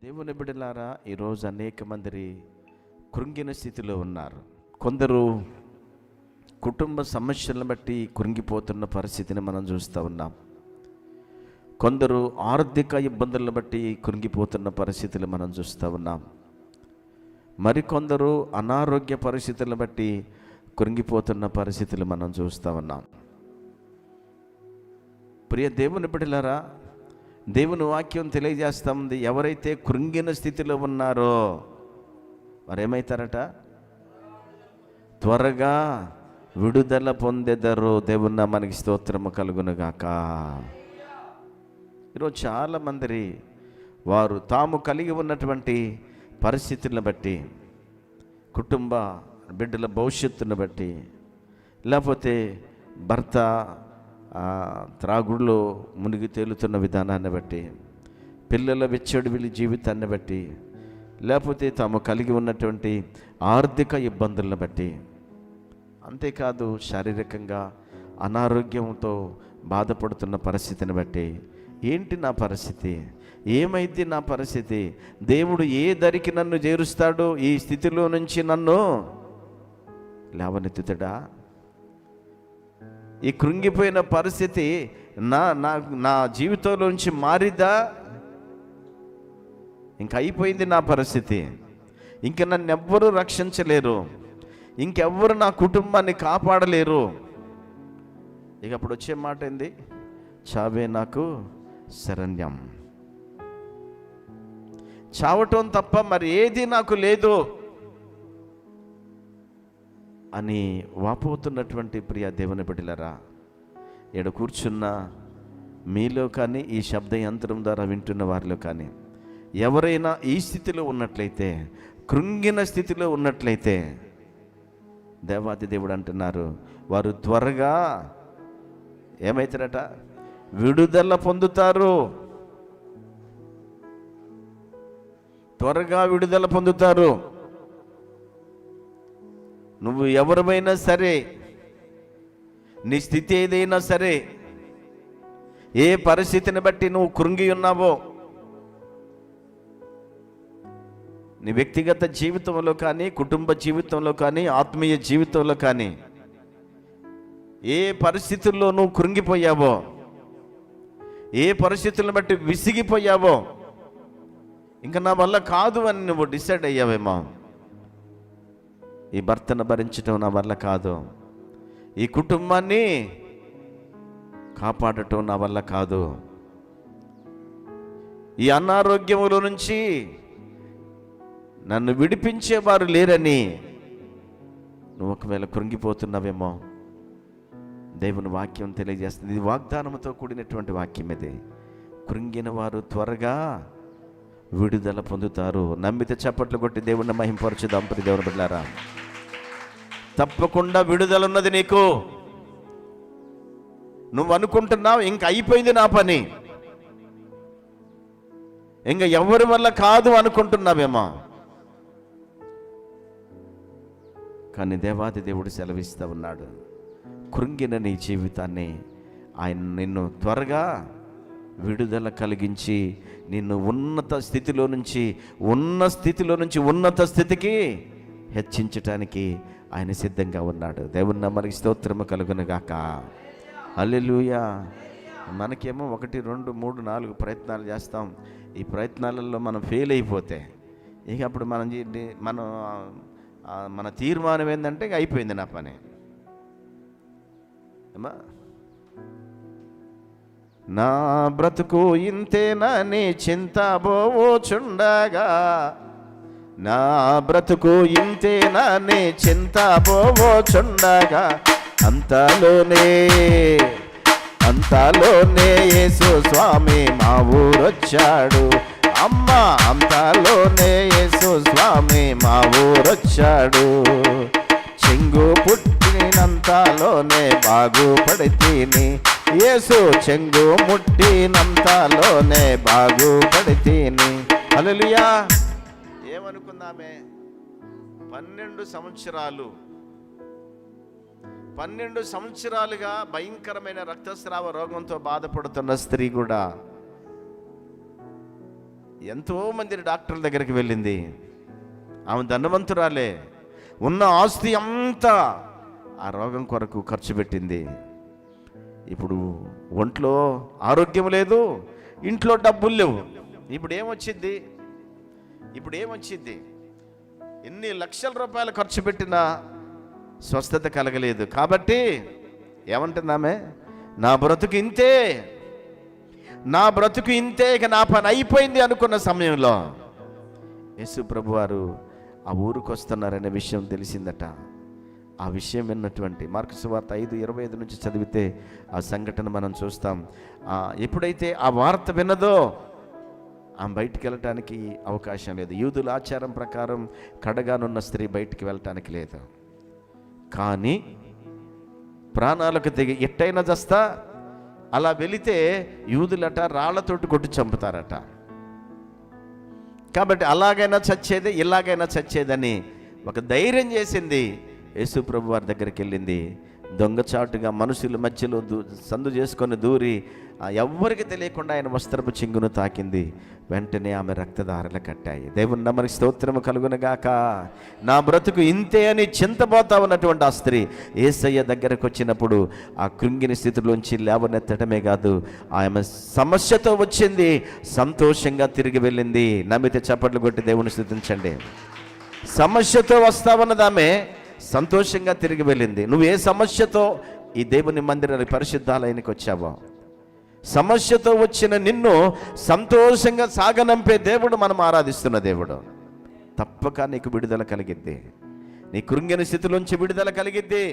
దేవుని బిడ్డలారా, ఈరోజు అనేక మంది కృంగిన స్థితిలో ఉన్నారు. కొందరు కుటుంబ సమస్యలను బట్టి కృంగిపోతున్న పరిస్థితిని మనం చూస్తూ ఉన్నాం. కొందరు ఆర్థిక ఇబ్బందులను బట్టి కృంగిపోతున్న పరిస్థితులు మనం చూస్తూ ఉన్నాం. మరికొందరు అనారోగ్య పరిస్థితులను బట్టి కృంగిపోతున్న పరిస్థితులు మనం చూస్తూ ఉన్నాం. ప్రియ దేవుని బిడ్డలారా, దేవుని వాక్యం తెలియజేస్తూ ఉంది, ఎవరైతే కృంగిన స్థితిలో ఉన్నారో వారు ఏమవుతారట? త్వరగా విడుదల పొందెదరు. దేవుని మనకి స్తోత్రము కలుగునుగాక. ఈరోజు చాలామంది వారు తాము కలిగి ఉన్నటువంటి పరిస్థితులను బట్టి, కుటుంబ బిడ్డల భవిష్యత్తును బట్టి, లేకపోతే భర్త త్రాగుడులో మునిగి తేలుతున్న విధానాన్ని బట్టి, పిల్లల విచ్చడివిలి జీవితాన్ని బట్టి, లేకపోతే తాము కలిగి ఉన్నటువంటి ఆర్థిక ఇబ్బందులను బట్టి, అంతేకాదు శారీరకంగా అనారోగ్యంతో బాధపడుతున్న పరిస్థితిని బట్టి, ఏంటి నా పరిస్థితి, ఏమైంది నా పరిస్థితి, దేవుడు ఏ దరికి నన్ను చేరుస్తాడు, ఈ స్థితిలో నుంచి నన్ను లేవనెత్తుతాడా, ఈ కృంగిపోయిన పరిస్థితి నా జీవితంలో నుంచి మారిద్దా, ఇంక అయిపోయింది నా పరిస్థితి, ఇంక నన్ను ఎవ్వరూ రక్షించలేరు, ఇంకెవ్వరు నా కుటుంబాన్ని కాపాడలేరు. ఇక అప్పుడు వచ్చే మాట ఏంది? చావే నాకు శరణ్యం, చావటం తప్ప మరి ఏది నాకు లేదు అని వాపోతున్నటువంటి ప్రియ దేవుని బిడ్డలారా, ఈడ కూర్చున్న మీలో కానీ, ఈ శబ్ద యంత్రం ద్వారా వింటున్న వారిలో కానీ ఎవరైనా ఈ స్థితిలో ఉన్నట్లయితే, కృంగిన స్థితిలో ఉన్నట్లయితే, దేవాది దేవుడు అంటున్నారు, వారు త్వరగా ఏమవుతారట? విడుదల పొందుతారు. త్వరగా విడుదల పొందుతారు. నువ్వు ఎవరిమైనా సరే, నీ స్థితి ఏదైనా సరే, ఏ పరిస్థితిని బట్టి నువ్వు కృంగి ఉన్నావో, నీ వ్యక్తిగత జీవితంలో కానీ, కుటుంబ జీవితంలో కానీ, ఆత్మీయ జీవితంలో కానీ, ఏ పరిస్థితుల్లో నువ్వు కృంగిపోయావో, ఏ పరిస్థితులను బట్టి విసిగిపోయావో, ఇంకా నా వల్ల కాదు అని నువ్వు డిసైడ్ అయ్యావేమో, ఈ భర్తను భరించడం నా వల్ల కాదు, ఈ కుటుంబాన్ని కాపాడటం నా వల్ల కాదు, ఈ అనారోగ్యముల నుంచి నన్ను విడిపించేవారు లేరని నువ్వు ఒకవేళ కృంగిపోతున్నావేమో, దేవుని వాక్యం తెలియజేస్తుంది. ఇది వాగ్దానంతో కూడినటువంటి వాక్యం. ఇది కృంగిన వారు త్వరగా విడుదల పొందుతారు. నమ్మితే చప్పట్లు కొట్టి దేవుణ్ణి మహింపరచుదాం. ప్రియ దేవుని బిడ్డలారా, తప్పకుండా విడుదల ఉన్నది నీకు. నువ్వు అనుకుంటున్నావు ఇంక అయిపోయింది నా పని, ఇంకా ఎవరి వల్ల కాదు అనుకుంటున్నావేమో, కానీ దేవాది దేవుడు సెలవిస్తూ ఉన్నాడు, కృంగిన నీ జీవితాన్ని ఆయన నిన్ను త్వరగా విడుదల కలిగించి నిన్ను ఉన్నత స్థితిలో నుంచి ఉన్నత స్థితికి హెచ్చించటానికి ఆయన సిద్ధంగా ఉన్నాడు. దేవుని మనకి స్తోత్రము కలుగునుగాక. హల్లెలూయా. మనకేమో 1, 2, 3, 4 ప్రయత్నాలు చేస్తాం. ఈ ప్రయత్నాలలో మనం ఫెయిల్ అయిపోతే ఇక అప్పుడు మన తీర్మానం ఏంటంటే ఇక అయిపోయింది నా పని. నా బ్రతుకు ఇంతేనని చింతబోచుండగా, నా బ్రతుకు ఇంతేనని చింతబోచుండగా, అంతలోనే యేసు స్వామి మా ఊరొచ్చాడు. అమ్మ, అంతలోనే యేసు స్వామి మా ఊరొచ్చాడు. చెంగు పుట్టినంతలోనే బాగుపడితేని, యేసు చెంగు ముట్టినంతలోనే బాగుపడితేని. హల్లెలూయా. ఏమనుకుందామే, 12 సంవత్సరాలు 12 సంవత్సరాలుగా భయంకరమైన రక్తస్రావ రోగంతో బాధపడుతున్న స్త్రీ కూడా ఎంతోమంది డాక్టర్ల దగ్గరికి వెళ్ళింది. ఆమె ధనవంతురాలే, ఉన్న ఆస్తి అంతా ఆ రోగం కొరకు ఖర్చు పెట్టింది. ఇప్పుడు ఒంట్లో ఆరోగ్యం లేదు, ఇంట్లో డబ్బులు లేవు. ఇప్పుడు ఏమొచ్చింది? ఎన్ని లక్షల రూపాయలు ఖర్చు పెట్టినా స్వస్థత కలగలేదు. కాబట్టి ఏమంటుందామె? నా బ్రతుకు ఇంతే, ఇక నా పని అయిపోయింది అనుకున్న సమయంలో యేసు ప్రభు వారు ఆ ఊరికి వస్తున్నారనే విషయం తెలిసిందట. ఆ విషయం విన్నటువంటి మార్కు సువార్త 5:25 నుంచి చదివితే ఆ సంఘటన మనం చూస్తాం. ఎప్పుడైతే ఆ వార్త విన్నదో ఆమె బయటికి వెళ్ళటానికి అవకాశం లేదు. యూదుల ఆచారం ప్రకారం కడగానున్న స్త్రీ బయటికి వెళ్ళటానికి లేదు. కానీ ప్రాణాలకు తెగి ఎట్టయినా చస్తా, అలా వెళితే యూదులట రాళ్లతోటి కొట్టి చంపుతారట. కాబట్టి అలాగైనా చచ్చేదే, ఇలాగైనా చచ్చేదని ఒక ధైర్యం చేసింది. యేసు ప్రభు వారి దగ్గరికి వెళ్ళింది. దొంగచాటుగా మనుషుల మధ్యలో సందు చేసుకొని దూరి ఎవ్వరికి తెలియకుండా ఆయన వస్త్రపు చింగును తాకింది. వెంటనే ఆమె రక్తధారలు కట్టాయి. దేవుని నమ్మని స్తోత్రము కలుగునగాక. నా బ్రతుకు ఇంతే అని చింతపోతా ఉన్నటువంటి ఆ స్త్రీ యేసయ్య దగ్గరకు వచ్చినప్పుడు ఆ కృంగిని స్థితిలోంచి లేవనెత్తడమే కాదు, ఆమె సమస్యతో వచ్చింది, సంతోషంగా తిరిగి వెళ్ళింది. నమ్మితే చప్పట్లు కొట్టి దేవుని స్తుతించండి. సమస్యతో వస్తావన్నదామె సంతోషంగా తిరిగి వెళ్ళింది. నువ్వు ఏ సమస్యతో ఈ దేవుని మందిరానికి పరిశుద్ధాలయానికి వచ్చావో, సమస్యతో వచ్చిన నిన్ను సంతోషంగా సాగనంపే దేవుడు మనం ఆరాధిస్తున్న దేవుడు. తప్పక నీకు విడుదల కలిగిద్ది, నీ కృంగిన స్థితిలోంచి విడుదల కలిగిద్ది.